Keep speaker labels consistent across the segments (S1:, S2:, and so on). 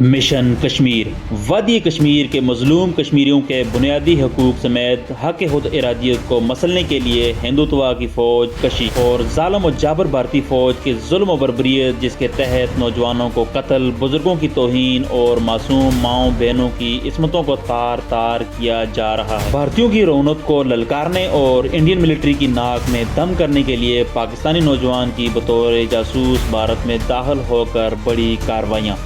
S1: Mission Kashmir वादी कश्मीर के मजलूम कश्मीरियों के बुनियादी हकूक समेत हक खुद इरादियत को मसलने के लिए हिंदुत्वा की फौज कशी और जालम और जाबर भारतीय फौज के जुल्म और बर्बरियत जिसके तहत नौजवानों को कत्ल, बुजुर्गों की तौहीन और मासूम माओं बहनों की इस्मतों को तार तार किया जा रहा है। भारतीयों की रौनक को ललकारने और इंडियन मिलिट्री की नाक में दम करने के लिए पाकिस्तानी नौजवान की बतौर जासूस भारत में दाखिल होकर बड़ी कार्रवाइयाँ।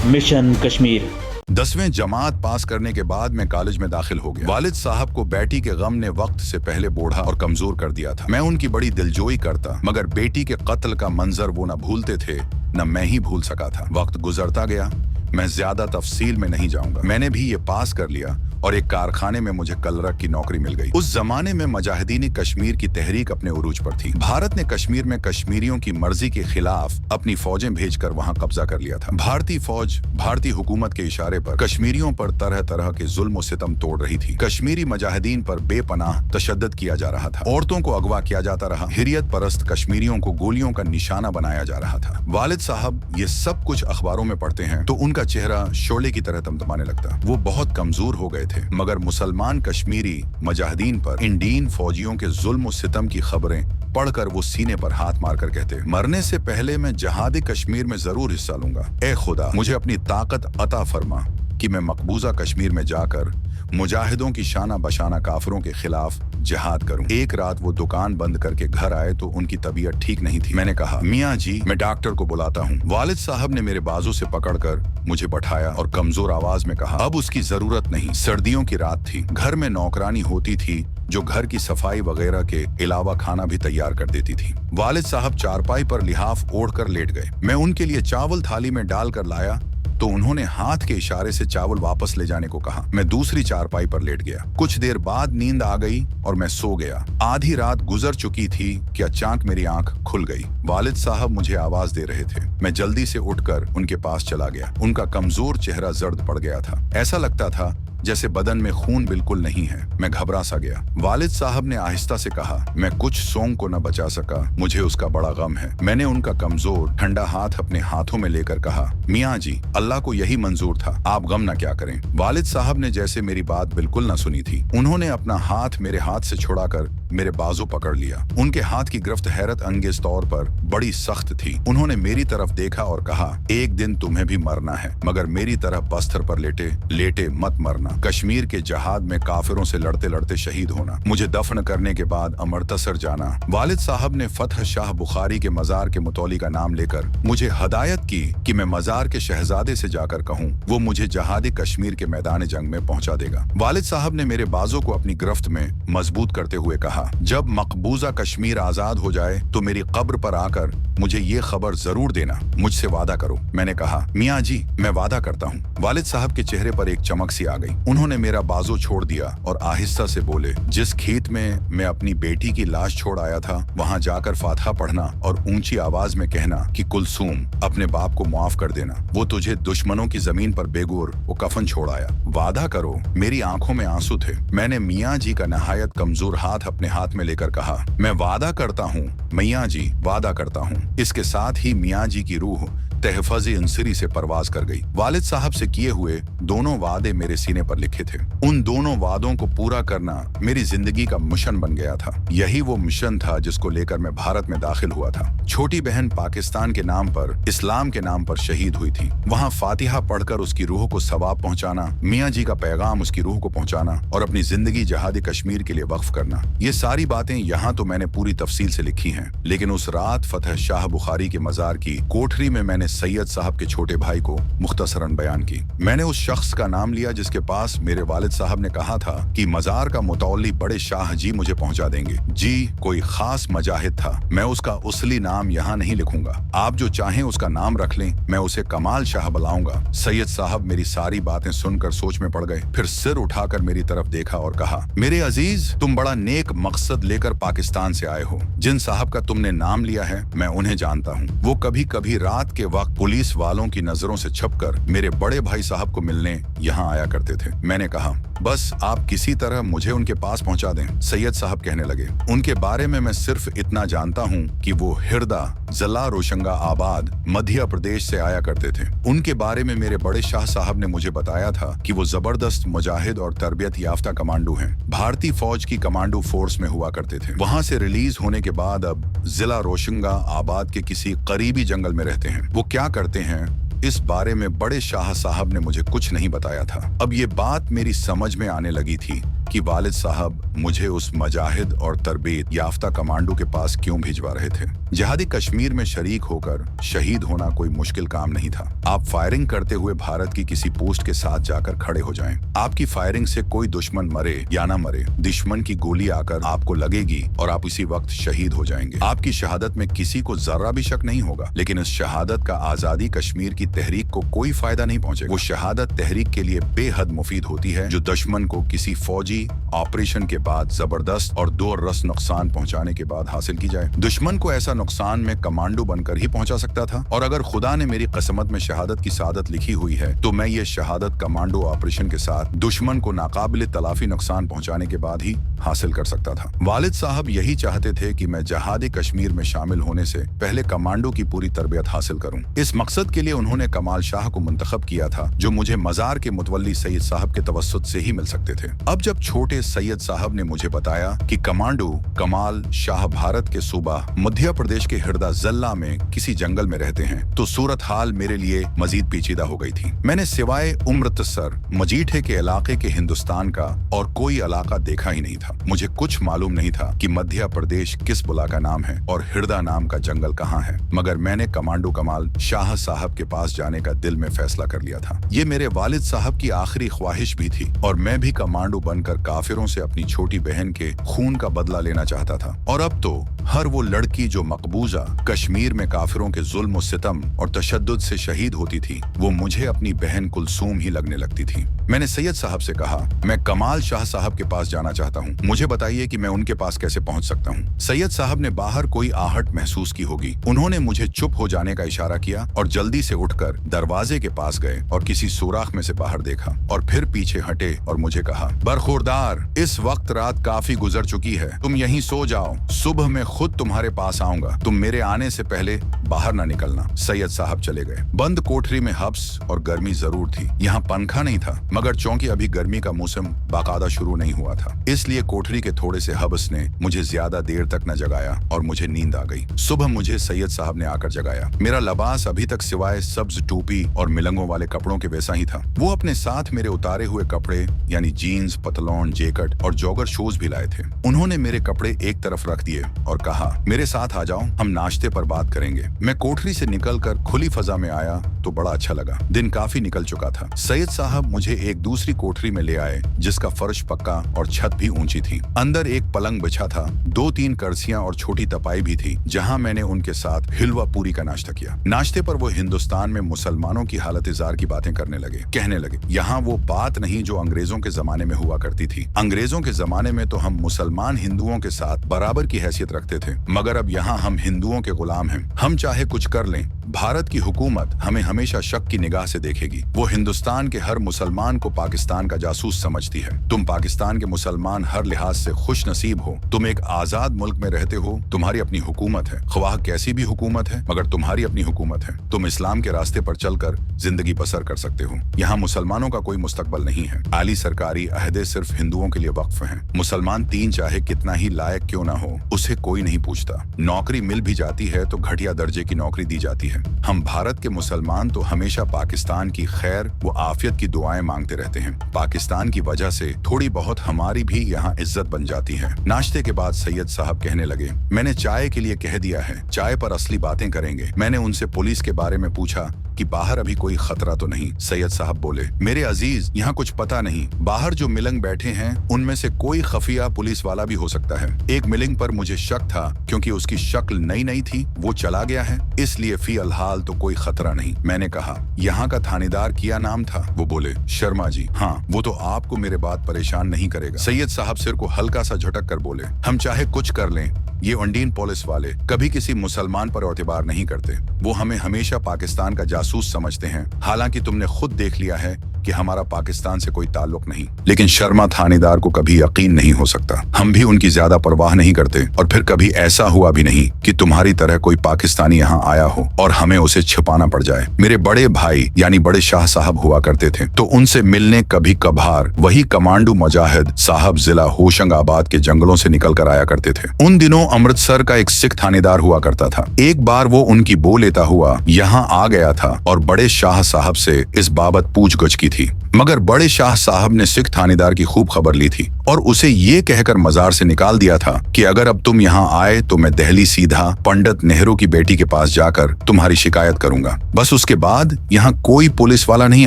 S1: मिशन कश्मीर
S2: 10वीं जमात पास करने के बाद मैं कॉलेज में दाखिल हो गया। वालिद साहब को बेटी के गम ने वक्त से पहले बूढ़ा और कमजोर कर दिया था। मैं उनकी बड़ी दिलजोई करता, मगर बेटी के कत्ल का मंजर वो न भूलते थे न मैं ही भूल सका था। वक्त गुजरता गया, मैं ज्यादा तफसील में नहीं जाऊंगा। मैंने भी ये पास कर लिया और एक कारखाने में मुझे कलरक की नौकरी मिल गई। उस जमाने में मुजाहिदीन कश्मीर की तहरीक अपने उरूज पर थी। भारत ने कश्मीर में कश्मीरियों की मर्जी के खिलाफ अपनी फौजें भेजकर वहां कब्जा कर लिया था। भारतीय फौज भारतीय हुकूमत के इशारे पर कश्मीरियों पर तरह तरह के जुल्म और सितम तोड़ रही थी। कश्मीरी मुजाहिदीन पर बेपनाह तशद्दुद किया जा रहा था। औरतों को अगवा किया जाता रहा। हिरियत परस्त कश्मीरियों को गोलियों का निशाना बनाया जा रहा था। वालिद साहब ये सब कुछ अखबारों में पढ़ते हैं तो उनका चेहरा शोले की तरह तमतमाने लगता। वो बहुत कमजोर हो गए थे, मगर मुसलमान कश्मीरी मुजाहिदीन पर इंडियन फौजियों के जुल्म और सितम की खबरें पढ़कर वो सीने पर हाथ मारकर कहते, मरने से पहले मैं जहाद कश्मीर में जरूर हिस्सा लूंगा। ए खुदा, मुझे अपनी ताकत अता फरमा कि मैं मकबूजा कश्मीर में जाकर मुजाहिदों की शाना बशाना काफिरों के खिलाफ जिहाद करूं। एक रात वो दुकान बंद करके घर आए तो उनकी तबीयत ठीक नहीं थी। मैंने कहा, मियाँ जी, मैं डॉक्टर को बुलाता हूँ। वालिद साहब ने मेरे बाजू से पकड़कर मुझे बैठाया और कमजोर आवाज में कहा, अब उसकी जरूरत नहीं। सर्दियों की रात थी, घर में नौकरानी होती थी जो घर की सफाई वगैरह के अलावा खाना भी तैयार कर देती थी। वालिद साहब चारपाई पर लिहाफ ओढ़कर लेट गए। मैं उनके लिए चावल थाली में डालकर लाया तो उन्होंने हाथ के इशारे से चावल वापस ले जाने को कहा। मैं दूसरी चारपाई पर लेट गया। कुछ देर बाद नींद आ गई और मैं सो गया। आधी रात गुजर चुकी थी कि अचानक मेरी आंख खुल गई। वालिद साहब मुझे आवाज दे रहे थे। मैं जल्दी से उठकर उनके पास चला गया। उनका कमजोर चेहरा जर्द पड़ गया था। ऐसा लगता था जैसे बदन में खून बिल्कुल नहीं है। मैं घबरा सा गया। वालिद साहब ने आहिस्ता से कहा, मैं कुछ सोंग को न बचा सका, मुझे उसका बड़ा गम है। मैंने उनका कमजोर ठंडा हाथ अपने हाथों में लेकर कहा, मियाँ जी, अल्लाह को यही मंजूर था, आप गम न क्या करें। वालिद साहब ने जैसे मेरी बात बिल्कुल न सुनी थी। उन्होंने अपना हाथ मेरे हाथ से छुड़ाकर मेरे बाजू पकड़ लिया। उनके हाथ की गिरफ्त हैरत अंगेज तौर पर बड़ी सख्त थी। उन्होंने मेरी तरफ देखा और कहा, एक दिन तुम्हें भी मरना है, मगर मेरी तरह बस्तर पर लेटे लेटे मत मरना। कश्मीर के जहाद में काफिरों से लड़ते लड़ते शहीद होना, मुझे दफन करने के बाद अमृतसर जाना। वालिद साहब ने फतह शाह बुखारी के मजार के मुतौली का नाम लेकर मुझे हदायत की कि मैं मजार के शहजादे से जाकर कहूँ वो मुझे जहाद कश्मीर के मैदान जंग में पहुंचा देगा। वालिद साहब ने मेरे बाजों को अपनी गिरफ्त में मजबूत करते हुए कहा, जब मकबूजा कश्मीर आजाद हो जाए तो मेरी कब्र पर आकर मुझे ये खबर जरूर देना, मुझसे वादा करो। मैंने कहा, मियाँ जी, मैं वादा करता हूँ। वालिद साहब के चेहरे पर एक चमक सी आ गई। उन्होंने मेरा बाजू छोड़ दिया और आहिस्ता से बोले, जिस खेत में मैं अपनी बेटी की लाश छोड़ आया था वहाँ जाकर फातिहा पढ़ना और ऊंची आवाज में कहना कि कुलसूम, अपने बाप को माफ कर देना, वो तुझे दुश्मनों की जमीन पर बेगोर वो कफन छोड़ आया। वादा करो। मेरी आंखों में आंसू थे। मैंने मियाँ जी का नहायत कमजोर हाथ अपने हाथ में लेकर कहा, मैं वादा करता हूँ मियाँ जी, वादा करता हूँ। इसके साथ ही मियाँ जी की रूह तहफ़्फ़ुज़ अंसरी से परवाज कर गई। वालिद साहब से किए हुए दोनों वादे मेरे सीने पर लिखे थे। उन दोनों वादों को पूरा करना मेरी जिंदगी का मिशन बन गया था। यही वो मिशन था जिसको लेकर मैं भारत में दाखिल हुआ था। छोटी बहन पाकिस्तान के नाम पर, इस्लाम के नाम पर शहीद हुई थी। वहाँ फातिहा पढ़कर उसकी रूह को सवाब पहुँचाना, मियाँ जी का पैगाम उसकी रूह को पहुँचाना और अपनी जिंदगी जहाद कश्मीर के लिए वक्फ करना, ये सारी बातें यहाँ तो मैंने पूरी तफसील से लिखी हैं। लेकिन उस रात फतह शाह बुखारी के मजार की कोठरी में मैंने सैयद साहब के छोटे भाई को मुख्तसरन बयान की। मैंने उस शख्स का नाम लिया जिसके पास मेरे वालिद साहब ने कहा था कि मजार का मुतौली बड़े शाह जी मुझे पहुंचा देंगे। जी कोई खास मजाहिद था। मैं उसका असली नाम यहाँ नहीं लिखूंगा, आप जो चाहें उसका नाम रख लें, मैं उसे कमाल शाह बुलाऊंगा। सैयद साहब मेरी सारी बातें सुनकर सोच में पड़ गए। फिर सिर उठाकर मेरी तरफ देखा और कहा, मेरे अजीज, तुम बड़ा नेक मकसद लेकर पाकिस्तान से आए हो। जिन साहब का तुमने नाम लिया है मैं उन्हें जानता हूँ। वो कभी कभी रात के वक्त पुलिस वालों की नजरों से छपकर मेरे बड़े भाई साहब को मिलने यहाँ आया करते थे। मैंने कहा, बस आप किसी तरह मुझे उनके पास पहुंचा दें। सैयद साहब कहने लगे, उनके बारे में मैं सिर्फ इतना जानता हूं कि वो हिरदा जिला रोशंगा आबाद मध्य प्रदेश से आया करते थे। उनके बारे में मेरे बड़े शाह साहब ने मुझे बताया था कि वो जबरदस्त मुजाहिद और तरबियत याफ्ता कमांडो हैं। भारतीय फौज की कमांडो फोर्स में हुआ करते थे। वहां से रिलीज होने के बाद अब जिला रोशंगा आबाद के किसी करीबी जंगल में रहते हैं। वो क्या करते हैं इस बारे में बड़े शाह साहब ने मुझे कुछ नहीं बताया था। अब ये बात मेरी समझ में आने लगी थी कि वालिद साहब मुझे उस मजाहिद और तरबीत याफ्ता कमांडो के पास क्यों भिजवा रहे थे। जिहादी कश्मीर में शरीक होकर शहीद होना कोई मुश्किल काम नहीं था। आप फायरिंग करते हुए भारत की किसी पोस्ट के साथ जाकर खड़े हो जाएं। आपकी फायरिंग से कोई दुश्मन मरे या ना मरे, दुश्मन की गोली आकर आपको लगेगी और आप इसी वक्त शहीद हो जाएंगे। आपकी शहादत में किसी को जरा भी शक नहीं होगा, लेकिन इस शहादत का आजादी कश्मीर की तहरीक को कोई फायदा नहीं पहुंचेगा। वो शहादत तहरीक के लिए बेहद मुफीद होती है, जो दुश्मन को किसी फौजी ऑपरेशन के बाद जबरदस्त और दो रस नुकसान पहुंचाने के बाद हासिल की जाए। दुश्मन को ऐसा नुकसान में कमांडो बनकर ही पहुंचा सकता था, और अगर खुदा ने मेरी किस्मत में शहादत की सादत लिखी हुई है तो मैं ये शहादत कमांडो ऑपरेशन के साथ दुश्मन को नाकाबिल तलाफी नुकसान पहुंचाने के बाद ही हासिल कर सकता था। वालिद साहब यही चाहते थे कि मैं जिहादी कश्मीर में शामिल होने से पहले कमांडो की पूरी तरबियत हासिल करूं। इस मकसद के लिए उन्होंने कमाल शाह को मुंतखब किया था, जो मुझे मजार के मुतवल्ली सैयद साहब के तवस्सुत से ही मिल सकते थे। अब जब छोटे सैयद साहब ने मुझे बताया कि कमांडो कमाल शाह भारत के सूबा मध्य प्रदेश के हिरदा जिला में किसी जंगल में रहते हैं, तो सूरत हाल मेरे लिए मजीद पेचीदा हो गई थी। मैंने सिवाय अमृतसर मजीठे के इलाके के हिंदुस्तान का और कोई इलाका देखा ही नहीं था। मुझे कुछ मालूम नहीं था कि मध्य प्रदेश किस बुला का नाम है और हिरदा नाम का जंगल कहाँ है, मगर मैंने कमांडो कमाल शाह साहब के पास जाने का दिल में फैसला कर लिया था। ये मेरे वालिद साहब की आखिरी ख्वाहिश भी थी, और मैं भी कमांडो बनकर काफिरों से अपनी छोटी बहन के खून का बदला लेना चाहता था। और अब तो हर वो लड़की जो मकबूजा कश्मीर में काफिरों के जुल्म और सितम और तशद्दुद से शहीद होती थी, वो मुझे अपनी बहन कुलसूम ही लगने लगती थी। मैंने सैयद साहब से कहा, मैं कमाल शाह साहब के पास जाना चाहता हूँ, मुझे बताइए कि मैं उनके पास कैसे पहुँच सकता हूँ। सैयद साहब ने बाहर कोई आहट महसूस की होगी। उन्होंने मुझे चुप हो जाने का इशारा किया और जल्दी से उठकर दरवाजे के पास गए और किसी सुराख में से बाहर देखा और फिर पीछे हटे और मुझे कहा, बरखुरदार, इस वक्त रात काफी गुजर चुकी है, तुम यहीं सो जाओ, सुबह मैं खुद तुम्हारे पास आऊंगा, तुम मेरे आने से पहले बाहर ना निकलना। सैयद साहब चले गए। बंद कोठरी में हब्स और गर्मी जरूर थी। यहाँ पंखा नहीं था, मगर चूंकि अभी गर्मी का मौसम बाकायदा शुरू नहीं हुआ था, इसलिए कोठरी के थोड़े से हब्स ने मुझे ज्यादा देर तक न जगाया और मुझे नींद आ गई। सुबह मुझे सैयद साहब ने आकर जगाया। मेरा लिबास अभी तक सिवाय सब्ज टोपी और मिलंगों वाले कपड़ों के वैसा ही था। वो अपने साथ मेरे उतारे हुए कपड़े यानी जीन्स, पतलून, जैकेट और जॉगर शूज भी लाए थे। उन्होंने मेरे कपड़े एक तरफ रख दिए और कहा, मेरे साथ आ जाओ, हम नाश्ते पर बात करेंगे। मैं कोठरी से निकलकर खुली फजा में आया तो बड़ा अच्छा लगा। दिन काफी निकल चुका था। सैयद साहब मुझे एक दूसरी कोठरी में ले आए, जिसका फर्श पक्का और छत भी ऊंची थी। अंदर एक पलंग बिछा था, 2-3 कुर्सियां और छोटी तपाई भी थी, जहां मैंने उनके साथ हिलवा पूरी का नाश्ता किया। नाश्ते पर वो हिंदुस्तान में मुसलमानों की हालत-ए-जार की बातें करने लगे। कहने लगे, यहाँ वो बात नहीं जो अंग्रेजों के जमाने में हुआ करती थी। अंग्रेजों के जमाने में तो हम मुसलमान हिंदुओं के साथ बराबर की हैसियत रखते थे, मगर अब यहाँ हम हिंदुओं के गुलाम हैं। हम चाहे कुछ कर लें, भारत की हुकूमत हमें हमेशा शक की निगाह से देखेगी। वो हिंदुस्तान के हर मुसलमान को पाकिस्तान का जासूस समझती है। तुम पाकिस्तान के मुसलमान हर लिहाज से खुश नसीब हो। तुम एक आजाद मुल्क में रहते हो, तुम्हारी अपनी हुकूमत है, ख्वाह कैसी भी हुकूमत है, मगर तुम्हारी अपनी हुकूमत है। तुम इस्लाम के रास्ते पर चलकर जिंदगी बसर कर सकते हो। यहाँ मुसलमानों का कोई मुस्तकबल नहीं है। आली सरकारी अहदे सिर्फ हिंदुओं के लिए वक्फ हैं। मुसलमान तीन चाहे कितना ही लायक क्यों ना हो, उसे कोई नहीं पूछता। नौकरी मिल भी जाती है तो घटिया दर्जे की नौकरी दी जाती है। हम भारत के मुसलमान तो हमेशा पाकिस्तान की खैर व आफियत की दुआएं मांगते रहते हैं। पाकिस्तान की वजह से थोड़ी बहुत हमारी भी यहाँ इज्जत बन जाती है। नाश्ते के बाद सैयद साहब कहने लगे, मैंने चाय के लिए कह दिया है, चाय पर असली बातें करेंगे। मैंने उनसे पुलिस के बारे में पूछा कि बाहर अभी कोई खतरा तो नहीं। सैयद साहब बोले, मेरे अजीज, यहाँ कुछ पता नहीं। बाहर जो मिलंग बैठे हैं उनमें से कोई खफिया पुलिस वाला भी हो सकता है। एक मिलंग पर मुझे शक था, क्योंकि उसकी शक्ल नई नई थी, वो चला गया है, इसलिए फी अलहाल तो कोई खतरा नहीं। मैंने कहा, यहाँ का थानेदार क्या नाम था? वो बोले, शर्मा जी। हाँ, वो तो आपको मेरे बात परेशान नहीं करेगा। सैयद साहब सिर को हल्का सा झटक कर बोले, हम चाहे कुछ कर लें, ये अंडीन पुलिस वाले कभी किसी मुसलमान पर एतबार नहीं करते। वो हमें हमेशा पाकिस्तान का जासूस समझते हैं। हालांकि तुमने खुद देख लिया है कि कि हमारा पाकिस्तान से कोई ताल्लुक नहीं, लेकिन शर्मा थानेदार को कभी यकीन नहीं हो सकता। हम भी उनकी ज्यादा परवाह नहीं करते और फिर कभी ऐसा हुआ भी नहीं कि तुम्हारी तरह कोई पाकिस्तानी यहाँ आया हो और हमें उसे छिपाना पड़ जाए। मेरे बड़े भाई यानी बड़े शाह साहब हुआ करते थे, तो उनसे मिलने कभी कभार वही कमांडो मुजाहिद साहब जिला होशंगाबाद के जंगलों से निकल कर आया करते थे। उन दिनों अमृतसर का एक सिख थानेदार हुआ करता था। एक बार वो उनकी बो लेता हुआ यहाँ आ गया था और बड़े शाह साहब से इस बाबत पूछगछ की थी, मगर बड़े शाह साहब ने सिख थानेदार की खूब खबर ली थी और उसे ये कहकर मजार से निकाल दिया था कि अगर अब तुम यहाँ आए तो मैं दिल्ली सीधा पंडित नेहरू की बेटी के पास जाकर तुम्हारी शिकायत करूंगा। बस उसके बाद यहाँ कोई पुलिस वाला नहीं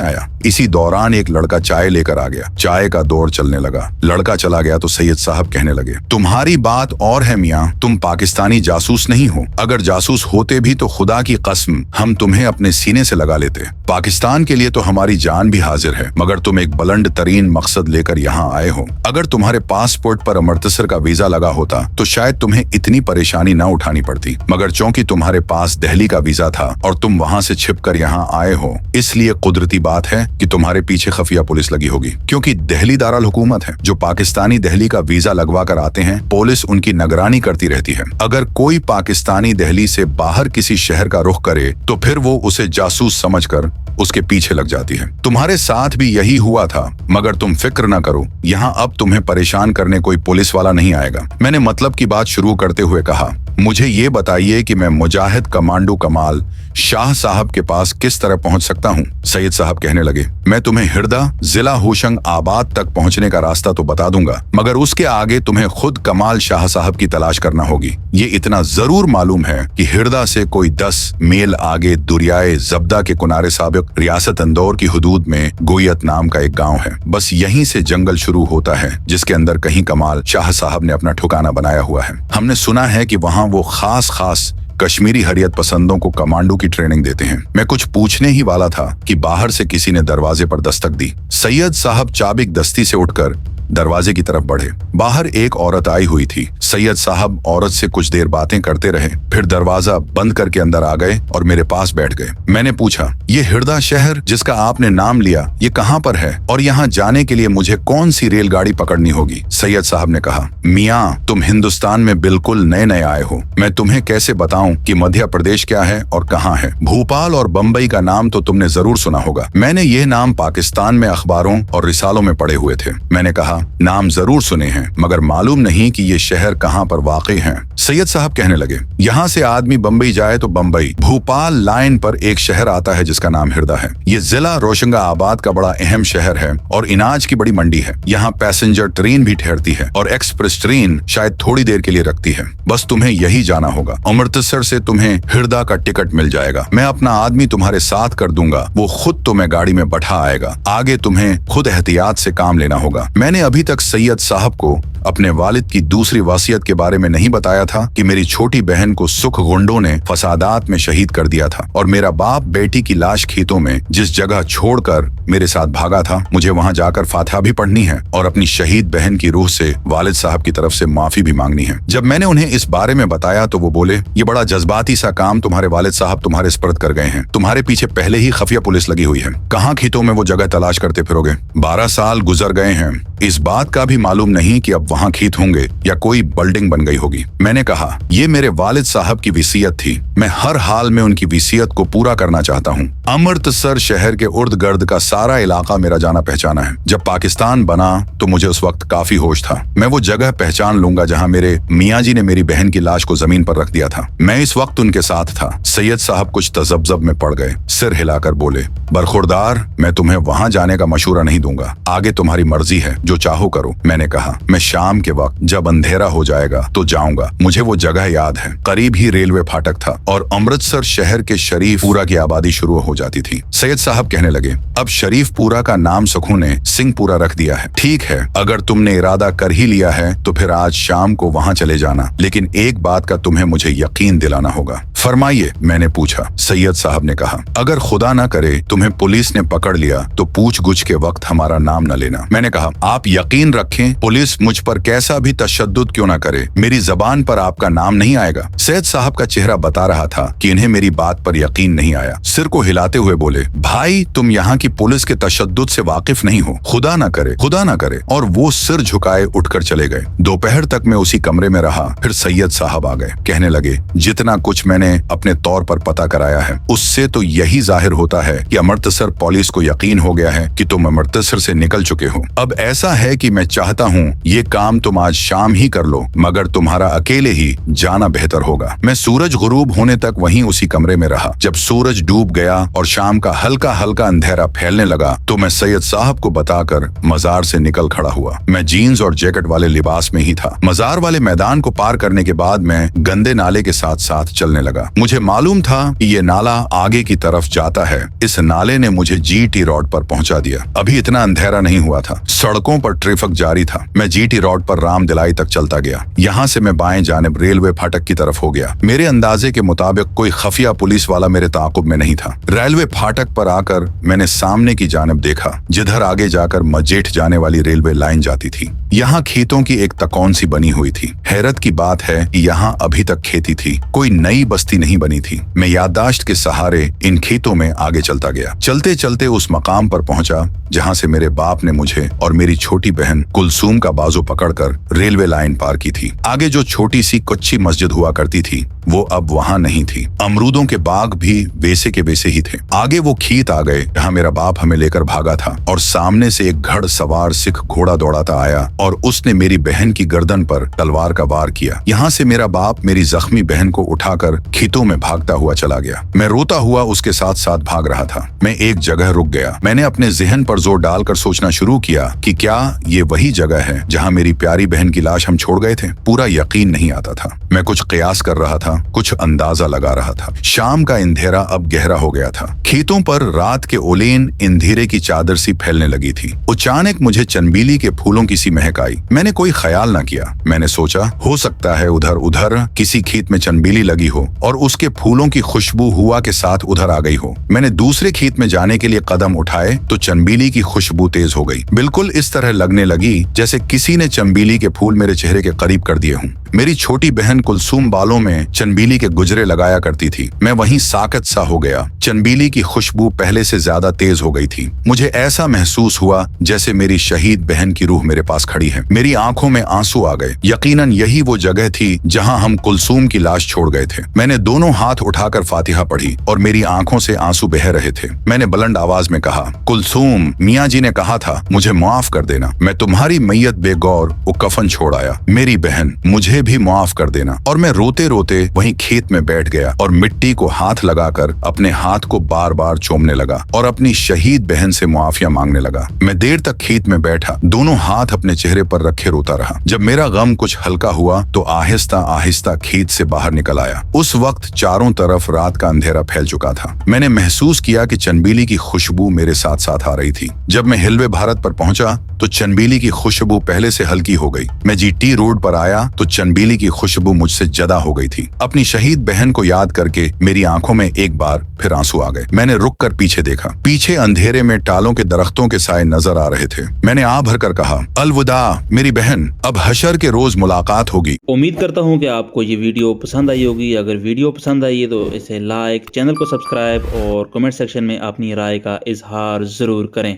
S2: आया। इसी दौरान एक लड़का चाय लेकर आ गया। चाय का दौर चलने लगा। लड़का चला गया तो सैयद साहब कहने लगे, तुम्हारी बात और है मियाँ, तुम पाकिस्तानी जासूस नहीं हो। अगर जासूस होते भी तो खुदा की कसम हम तुम्हें अपने सीने से लगा लेते। पाकिस्तान के लिए तो हमारी जान भी हाजिर है, मगर तुम एक बुलंद तरीन मकसद लेकर यहाँ आए हो। अगर तुम्हारे पासपोर्ट पर अमृतसर का वीजा लगा होता तो शायद तुम्हें इतनी परेशानी न उठानी पड़ती, मगर चूंकि तुम्हारे पास दिल्ली का वीजा था और तुम वहाँ से छिपकर यहाँ आए हो, इसलिए कुदरती बात है कि तुम्हारे पीछे खुफिया पुलिस लगी होगी। क्योंकि दिल्ली दारुल हुकूमत है। जो पाकिस्तानी दिल्ली का वीजा लगवा कर आते हैं, पुलिस उनकी निगरानी करती रहती है। अगर कोई पाकिस्तानी दिल्ली से बाहर किसी शहर का रुख करे तो फिर वो उसे जासूस समझकर उसके पीछे लग जाती है। तुम्हारे साथ भी यही हुआ था, मगर तुम फिक्र न करो, यहाँ अब तुम्हें परेशान करने कोई पुलिस वाला नहीं आएगा। मैंने मतलब की बात शुरू करते हुए कहा, मुझे ये बताइए कि मैं मुजाहिद कमांडो कमाल शाह साहब के पास किस तरह पहुंच सकता हूं। सैयद साहब कहने लगे, मैं तुम्हें हिरदा जिला होशंगाबाद तक पहुंचने का रास्ता तो बता दूंगा, मगर उसके आगे तुम्हें खुद कमाल शाह साहब की तलाश करना होगी। ये इतना जरूर मालूम है कि हिरदा से कोई 10 मील आगे दरियाए जब्दा के किनारे साबिक रियासत इंदौर की हुदूद में गोयत नाम का एक गाँव है। बस यहीं से जंगल शुरू होता है, जिसके अंदर कहीं कमाल शाह साहब ने अपना ठिकाना बनाया हुआ है। हमने सुना है कि वहाँ वो खास कश्मीरी हरियत पसंदों को कमांडो की ट्रेनिंग देते हैं। मैं कुछ पूछने ही वाला था कि बाहर से किसी ने दरवाजे पर दस्तक दी। सैयद साहब चाबिक दस्ती से उठकर दरवाजे की तरफ बढ़े। बाहर एक औरत आई हुई थी। सैयद साहब औरत से कुछ देर बातें करते रहे, फिर दरवाजा बंद करके अंदर आ गए और मेरे पास बैठ गए। मैंने पूछा, ये हिरदा शहर जिसका आपने नाम लिया, ये कहाँ पर है और यहाँ जाने के लिए मुझे कौन सी रेलगाड़ी पकड़नी होगी? सैयद साहब ने कहा, मियाँ तुम हिंदुस्तान में बिल्कुल नए आए हो। मैं तुम्हें कैसे बताऊं कि मध्य प्रदेश क्या है और कहाँ है। भोपाल और बम्बई का नाम तो तुमने जरूर सुना होगा। मैंने ये नाम पाकिस्तान में अखबारों और रिसालों में पढ़े हुए थे। मैंने कहा, नाम जरूर सुने हैं, मगर मालूम नहीं कि ये शहर कहाँ पर वाक़ई है। सैयद साहब कहने लगे, यहाँ से आदमी बम्बई जाए तो बम्बई, भोपाल लाइन पर एक शहर आता है जिसका नाम हिरदा है। ये जिला होशंगाबाद का बड़ा अहम शहर है और इनाज की बड़ी मंडी है। यहाँ पैसेंजर ट्रेन भी ठहरती है और एक्सप्रेस ट्रेन शायद थोड़ी देर के लिए रखती है। बस तुम्हें यही जाना होगा। अमृतसर से तुम्हें हिरदा का टिकट मिल जाएगा। मैं अपना आदमी तुम्हारे साथ कर दूंगा, वो खुद तुम्हें गाड़ी में बैठा आएगा। आगे तुम्हें खुद एहतियात से काम लेना होगा। मैंने अभी तक सैयद साहब को अपने वालिद की दूसरी वसीयत के बारे में नहीं बताया था कि मेरी छोटी बहन को सुख गुंडों ने फसादात में शहीद कर दिया था और मेरा बाप बेटी की लाश खेतों में जिस जगह छोड़कर मेरे साथ भागा था, मुझे वहां जाकर फातिहा भी पढ़नी है और अपनी शहीद बहन की रूह से वालिद साहब की तरफ से माफी भी मांगनी है। जब मैंने उन्हें इस बारे में बताया तो वो बोले, ये बड़ा जज्बाती सा काम तुम्हारे वालिद साहब तुम्हारे स्पर्द कर गए हैं। तुम्हारे पीछे पहले ही खुफिया पुलिस लगी हुई है। कहाँ खेतों में वो जगह तलाश करते फिरोगे? 12 साल गुजर गए हैं, इस बात का भी मालूम नहीं कि अब वहाँ खेत होंगे या कोई बिल्डिंग बन गई होगी। मैंने कहा, ये मेरे वालिद साहब की वसीयत थी। मैं हर हाल में उनकी वसीयत को पूरा करना चाहता हूँ। अमृतसर शहर के उर्द गर्द का सारा इलाका मेरा जाना पहचाना है। जब पाकिस्तान बना तो मुझे उस वक्त काफी होश था। मैं वो जगह पहचान लूंगा जहाँ मेरे मियाँ जी ने मेरी बहन की लाश को जमीन पर रख दिया था। मैं इस वक्त उनके साथ था। सैयद साहब कुछ तजब्जब में पड़ गए, सिर हिलाकर बोले, बरखुरदार, मैं तुम्हें वहाँ जाने का मशूरा नहीं दूंगा। आगे तुम्हारी मर्जी है, जो चाहो करो। मैंने कहा, मैं शाम के वक्त जब अंधेरा हो जाएगा तो जाऊंगा। मुझे वो जगह याद है, करीब ही रेलवे फाटक था और अमृतसर शहर के शरीफपुरा की आबादी शुरू हो जाती थी। सैयद साहब कहने लगे, अब शरीफपुरा का नाम सखू ने सिंहपुरा रख दिया है। ठीक है, अगर तुमने इरादा कर ही लिया है तो फिर आज शाम को वहाँ चले जाना, लेकिन एक बात का तुम्हें मुझे यकीन दिलाना होगा। फरमाइए, मैंने पूछा। सैयद साहब ने कहा, अगर खुदा ना करे तुम्हें पुलिस ने पकड़ लिया तो पूछ-गुछ के वक्त हमारा नाम न लेना। मैंने कहा, आप यकीन रखें, पुलिस मुझ पर कैसा भी तशद्दुद क्यों ना करे, मेरी जबान पर आपका नाम नहीं आएगा। सैयद साहब का चेहरा बता रहा था कि इन्हें मेरी बात पर यकीन नहीं आया। सिर को हिलाते हुए बोले, भाई तुम यहाँ की पुलिस के तशद्दुद से वाकिफ नहीं हो, खुदा ना करे, खुदा ना करे। और वो सिर झुकाए उठकर चले गए। दोपहर तक मैं उसी कमरे में रहा। फिर सैयद साहब आ गए। कहने लगे, जितना कुछ मैंने अपने तौर पर पता कराया है उससे तो यही जाहिर होता है कि अमृतसर पुलिस को यकीन हो गया है कि तुम अमृतसर से निकल चुके हो। अब ऐसा है कि मैं चाहता हूँ ये काम तुम आज शाम ही कर लो, मगर तुम्हारा अकेले ही जाना बेहतर होगा। मैं सूरज गुरूब होने तक वहीं उसी कमरे में रहा। जब सूरज डूब गया और शाम का हल्का हल्का अंधेरा फैलने लगा तो मैं सैयद साहब को बताकर मजार से निकल खड़ा हुआ। मैं जीन्स और जैकेट वाले लिबास में ही था। मजार वाले मैदान को पार करने के बाद मैं गंदे नाले के साथ साथ चलने लगा। मुझे मालूम था कि ये नाला आगे की तरफ जाता है। इस नाले ने मुझे जीटी रोड पर पहुंचा दिया। अभी इतना अंधेरा नहीं हुआ था। सड़कों पर ट्रैफिक जारी था। मैं जीटी रोड पर रामदिलाई तक चलता गया। यहाँ से मैं बाएं जानिब रेलवे फाटक की तरफ हो गया। मेरे अंदाजे के मुताबिक कोई खफिया पुलिस वाला मेरे ताकुब में नहीं था। रेलवे फाटक पर आकर मैंने सामने की जानिब देखा, जिधर आगे जाकर मजेठ जाने वाली रेलवे लाइन जाती थी। यहाँ खेतों की एक तकौन सी बनी हुई थी। हैरत की बात है कि यहाँ अभी तक खेती थी, कोई नई बस्ती नहीं बनी थी। मैं याददाश्त के सहारे इन खेतों में आगे चलता गया। चलते चलते उस मकाम पर पहुंचा जहाँ से मेरे बाप ने मुझे और मेरी छोटी बहन कुलसूम का बाजू पकड़कर रेलवे लाइन पार की थी। आगे जो छोटी सी कच्ची मस्जिद हुआ करती थी वो अब वहाँ नहीं थी। अमरूदों के बाग भी वैसे के वैसे ही थे। आगे वो खेत आ गए जहाँ मेरा बाप हमें लेकर भागा था और सामने से एक घड़ सवार सिख घोड़ा दौड़ाता आया और उसने मेरी बहन की गर्दन पर तलवार का वार किया। यहाँ से मेरा बाप मेरी जख्मी बहन को उठाकर खेतों में भागता हुआ चला गया। मैं रोता हुआ उसके साथ साथ भाग रहा था। मैं एक जगह रुक गया। मैंने अपने जहन पर जोर डालकर सोचना शुरू किया कि क्या ये वही जगह है जहाँ मेरी प्यारी बहन की लाश हम छोड़ गए थे। पूरा यकीन नहीं आता था। मैं कुछ कयास कर रहा था, कुछ अंदाजा लगा रहा था। शाम का अंधेरा अब गहरा हो गया था। खेतों पर रात के ओलेन अंधेरे की चादर सी फैलने लगी थी। अचानक मुझे चंबीली के फूलों की सी महक आई। मैंने कोई ख्याल न किया। मैंने सोचा हो सकता है उधर उधर किसी खेत में चंबीली लगी हो और उसके फूलों की खुशबू हुआ के साथ उधर आ गई हो। मैंने दूसरे खेत में जाने के लिए कदम उठाए तो चंबीली की खुशबू तेज हो गई। बिल्कुल इस तरह लगने लगी जैसे किसी ने चंबीली के फूल मेरे चेहरे के करीब कर दिए हों। मेरी छोटी बहन कुलसूम बालों में चंबीली के गुजरे लगाया करती थी। मैं वहीं साकत सा हो गया। चंबीली की खुशबू पहले से ज्यादा तेज हो गई थी। मुझे ऐसा महसूस हुआ जैसे मेरी शहीद बहन की रूह मेरे पास खड़ी है। मेरी आंखों में आंसू आ गए। यकीनन यही वो जगह थी जहां हम कुलसूम की लाश छोड़ गए थे। मैंने दोनों हाथ उठाकर फातिहा पढ़ी और मेरी आंखों से आंसू बह रहे थे। मैंने बुलंद आवाज में कहा, कुलसूम, मियाँ जी ने कहा था मुझे माफ कर देना। मैं तुम्हारी मैयत बेगौर वो कफन छोड़ आया। मेरी बहन, मुझे भी माफ कर देना। और मैं रोते रोते वहीं खेत में बैठ गया और मिट्टी को हाथ लगाकर अपने हाथ को बार बार चूमने लगा और अपनी शहीद बहन से मुआफिया मांगने लगा। मैं देर तक खेत में बैठा, दोनों हाथ अपने चेहरे पर रखे रोता रहा। जब मेरा गम कुछ हल्का हुआ तो आहिस्ता आहिस्ता खेत से बाहर निकल आया। उस वक्त चारों तरफ रात का अंधेरा फैल चुका था। मैंने महसूस किया कि चंबीली की खुशबू मेरे साथ साथ आ रही थी। जब मैं हिलवे भारत पर पहुंचा तो चंबीली की खुशबू पहले से हल्की हो गई। मैं जीटी रोड पर आया तो चंबीली की खुशबू मुझसे ज्यादा हो गई थी। अपनी शहीद बहन को याद करके मेरी आंखों में एक बार फिर आंसू आ गए। मैंने रुक कर पीछे देखा। पीछे अंधेरे में टालों के दरख्तों के साए नजर आ रहे थे। मैंने आ भर कर कहा, अलविदा मेरी बहन, अब हशर के रोज मुलाकात होगी।
S1: उम्मीद करता हूँ कि आपको ये वीडियो पसंद आई होगी। अगर वीडियो पसंद आई है तो इसे लाइक, चैनल को सब्सक्राइब और कमेंट सेक्शन में अपनी राय का इजहार जरूर करें।